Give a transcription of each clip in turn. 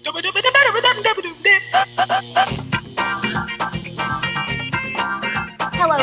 Hello,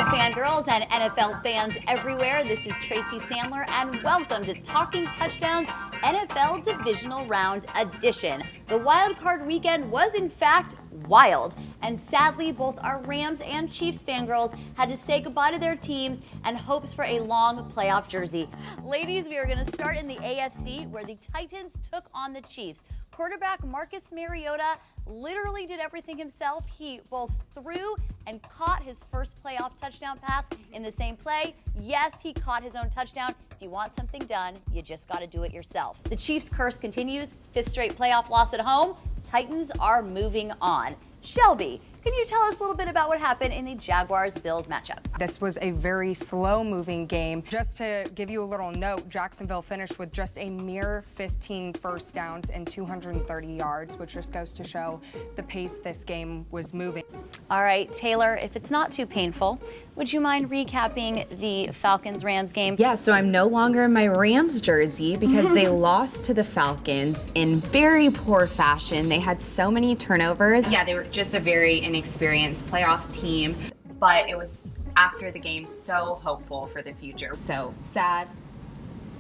fangirls and NFL fans everywhere. This is Tracy Sandler, and welcome to Talking Touchdowns NFL Divisional Round Edition. The wild card weekend was, in fact, wild, and sadly, both our Rams and Chiefs fangirls had to say goodbye to their teams and hopes for a long playoff jersey. Ladies, we are going to start in the AFC, where the Titans took on the Chiefs. Quarterback Marcus Mariota literally did everything himself. He both threw and caught his first playoff touchdown pass in the same play. Yes, he caught his own touchdown. If you want something done, you just got to do it yourself. The Chiefs' curse continues. 5th straight playoff loss at home. Titans are moving on. Shelby, can you tell us a little bit about what happened in the Jaguars-Bills matchup? This was a very slow-moving game. Just to give you a little note, Jacksonville finished with just a mere 15 first downs and 230 yards, which just goes to show the pace this game was moving. All right, Taylor, if it's not too painful, would you mind recapping the Falcons-Rams game? Yeah, so I'm no longer in my Rams jersey because they lost to the Falcons in very poor fashion. They had so many turnovers. Yeah, they were just a very inexperienced playoff team, but it was, after the game, so hopeful for the future. So sad,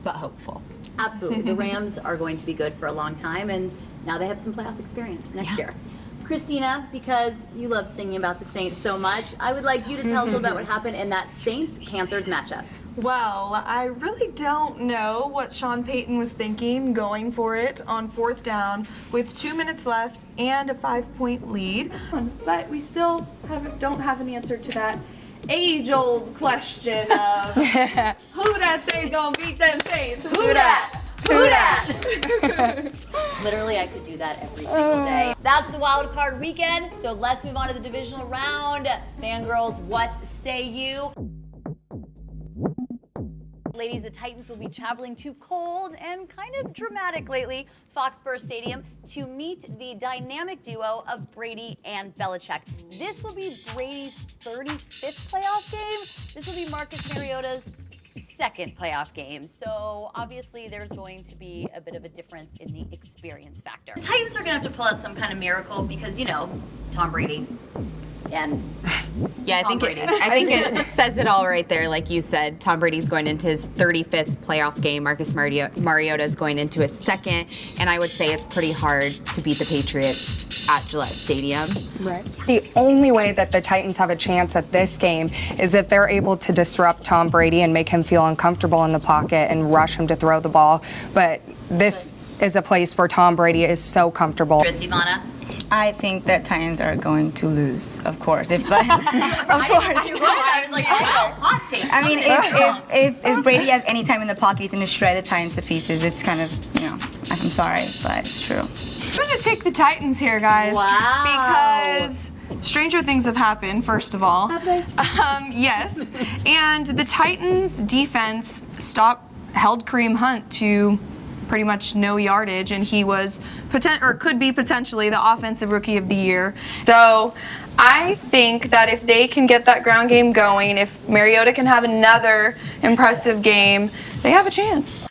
but hopeful. Absolutely. The Rams are going to be good for a long time, and now they have some playoff experience for next year. Christina, because you love singing about the Saints so much, I would like you to tell us a little about what happened in that Saints-Panthers matchup. Well, I really don't know what Sean Payton was thinking going for it on 4th down with 2 minutes left and a 5-point lead. But we still don't have an answer to that age-old question of who that Saints gonna beat them Saints? Who that? Who that? Literally, I could do that every single day. That's the wild card weekend, so let's move on to the divisional round. Fangirls, what say you? Ladies, the Titans will be traveling to cold and kind of dramatic lately Foxborough Stadium to meet the dynamic duo of Brady and Belichick. This will be Brady's 35th playoff game. This will be Marcus Mariota's 2nd playoff game. So obviously there's going to be a bit of a difference in the experience factor. The Titans are going to have to pull out some kind of miracle because, you know, Tom Brady. And yeah, I think it says it all right there. Like you said, Tom Brady's going into his 35th playoff game. Marcus Mariota is going into his 2nd. And I would say it's pretty hard to beat the Patriots at Gillette Stadium. Right. The only way that the Titans have a chance at this game is if they're able to disrupt Tom Brady and make him feel uncomfortable in the pocket and rush him to throw the ball. But this is a place where Tom Brady is so comfortable. Ivana? I think that Titans are going to lose, of course. Of course. I was like, wow, hot take. I mean, if Brady has any time in the pocket, he's going to shred the Titans to pieces. It's kind of, you know, I'm sorry, but it's true. I'm going to take the Titans here, guys. Wow. Because stranger things have happened, first of all. Yes. And the Titans defense held Kareem Hunt to pretty much no yardage, and he was could be potentially the offensive rookie of the year. So I think that if they can get that ground game going, if Mariota can have another impressive game, they have a chance.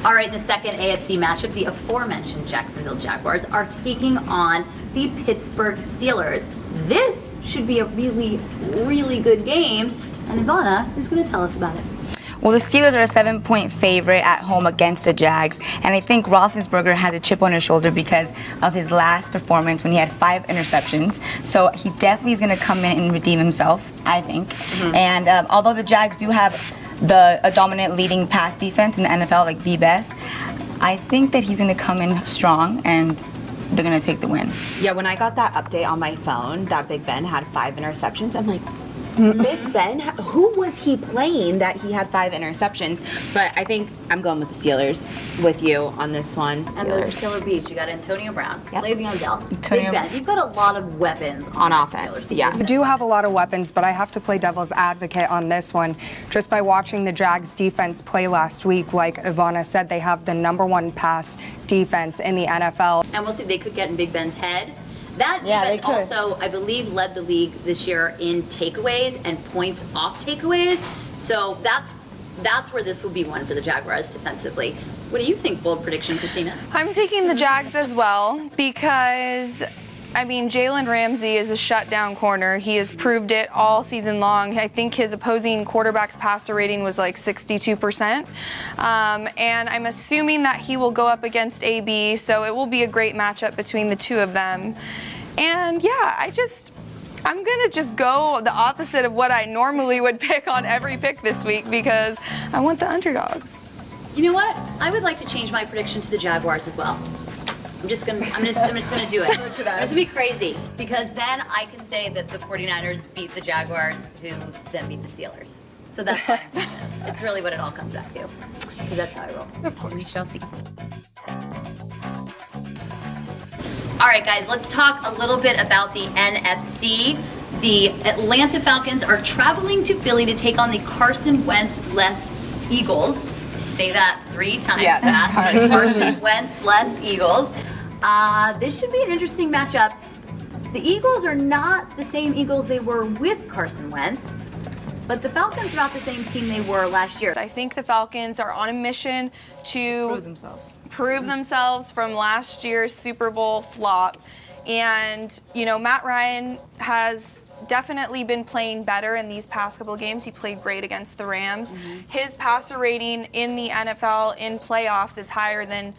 All right, in the 2nd AFC matchup, the aforementioned Jacksonville Jaguars are taking on the Pittsburgh Steelers. This should be a really, really good game, and Ivana is going to tell us about it. Well, the Steelers are a 7-point favorite at home against the Jags, and I think Roethlisberger has a chip on his shoulder because of his last performance when he had 5 interceptions. So he definitely is going to come in and redeem himself, I think. And although the Jags do have a dominant leading pass defense in the NFL, like the best, I think that he's going to come in strong and they're going to take the win. Yeah, when I got that update on my phone that Big Ben had 5 interceptions, I'm like, Big Ben? Who was he playing that he had 5 interceptions? But I think I'm going with the Steelers with you on this one. Steelers. And Killer Beach, you got Antonio Brown, Yep. Le'Veon Bell, Big Ben. You've got a lot of weapons On the offense, Steelers. yeah. We do have a lot of weapons, but I have to play devil's advocate on this one. Just by watching the Jags defense play last week, like Ivana said, they have the #1 pass defense in the NFL. And we'll see, they could get in Big Ben's head. That defense also, I believe, led the league this year in takeaways and points off takeaways. So that's where this will be one for the Jaguars defensively. What do you think? Bold prediction, Christina? I'm taking the Jags as well because, I mean, Jalen Ramsey is a shutdown corner. He has proved it all season long. I think his opposing quarterback's passer rating was like 62%. And I'm assuming that he will go up against AB, so it will be a great matchup between the two of them. And yeah, I'm gonna just go the opposite of what I normally would pick on every pick this week because I want the underdogs. You know what? I would like to change my prediction to the Jaguars as well. I'm just gonna do it. I'm just gonna be crazy because then I can say that the 49ers beat the Jaguars, who then beat the Steelers. So that's fine. It's really what it all comes back to. Because that's how I roll. Of course, we shall see. All right, guys, let's talk a little bit about the NFC. The Atlanta Falcons are traveling to Philly to take on the Carson Wentz-less Eagles. Say that 3 times fast. Carson Wentz-less Eagles. This should be an interesting matchup. The Eagles are not the same Eagles they were with Carson Wentz, but the Falcons are not the same team they were last year. I think the Falcons are on a mission to prove themselves from last year's Super Bowl flop. And, you know, Matt Ryan has definitely been playing better in these past couple of games. He played great against the Rams. His passer rating in the NFL in playoffs is higher than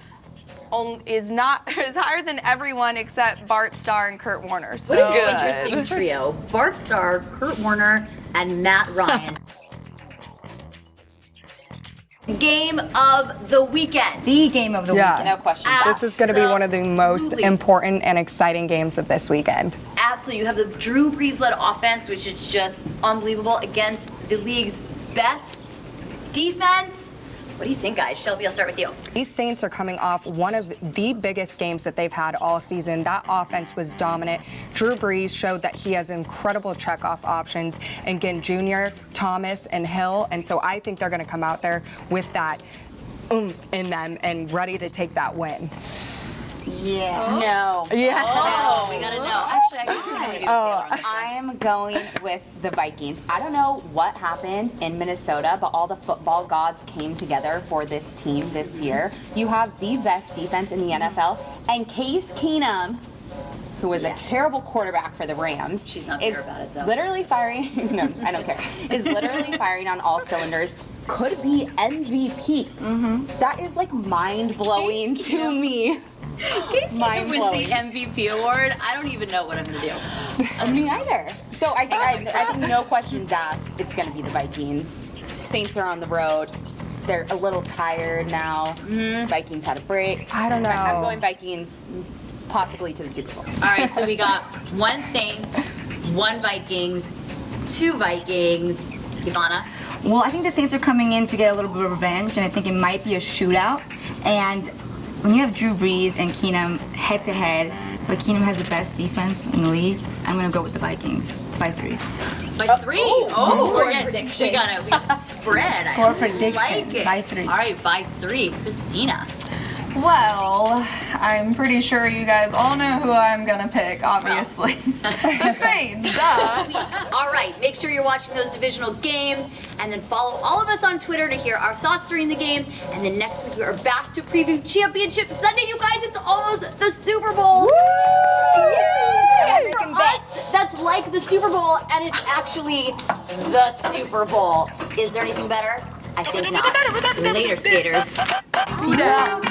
everyone except Bart Starr and Kurt Warner. So What an interesting trio. Bart Starr, Kurt Warner, and Matt Ryan. Game of the weekend. The game of the weekend. No question. This is going to be one of the most Absolutely. important and exciting games of this weekend. Absolutely. You have the Drew Brees-led offense, which is just unbelievable, against the league's best defense. What do you think, guys? Shelby, I'll start with you. These Saints are coming off one of the biggest games that they've had all season. That offense was dominant. Drew Brees showed that he has incredible checkoff options, and again, Junior, Thomas, and Hill. And so I think they're going to come out there with that oomph in them and ready to take that win. No. Yeah. Oh, we gotta know. Actually, I think I'm gonna be with Taylor on this. I am going with the Vikings. I don't know what happened in Minnesota, but all the football gods came together for this team this year. You have the best defense in the NFL, and Case Keenum, who was a terrible quarterback for the Rams, She's not is fair about it, though. literally firing. No, I don't care. Is literally firing on all cylinders. Could be MVP. That is like mind blowing to me. Mind Wins blowing. the MVP award. I don't even know what I'm gonna do. Me either. So I think no questions asked. It's gonna be the Vikings. Saints are on the road. They're a little tired now. Vikings had a break. I don't know. I'm going Vikings, possibly to the Super Bowl. All right, so we got 1 Saints, 1 Vikings, 2 Vikings. Ivana. Well, I think the Saints are coming in to get a little bit of revenge, and I think it might be a shootout. And when you have Drew Brees and Keenum head to head, but Keenum has the best defense in the league, I'm going to go with the Vikings by 3. By 3? Oh, score we're getting- prediction. We got a spread. Score I prediction like it. by 3. All right, by 3. Christina. Well, I'm pretty sure you guys all know who I'm gonna pick, obviously. The Saints, duh. All right, make sure you're watching those divisional games, and then follow all of us on Twitter to hear our thoughts during the games. And then next week we are back to preview Championship Sunday. You guys, it's almost the Super Bowl. Yay! For us, that's like the Super Bowl, and it's actually the Super Bowl. Is there anything better? I think not. Later, skaters. Who dat?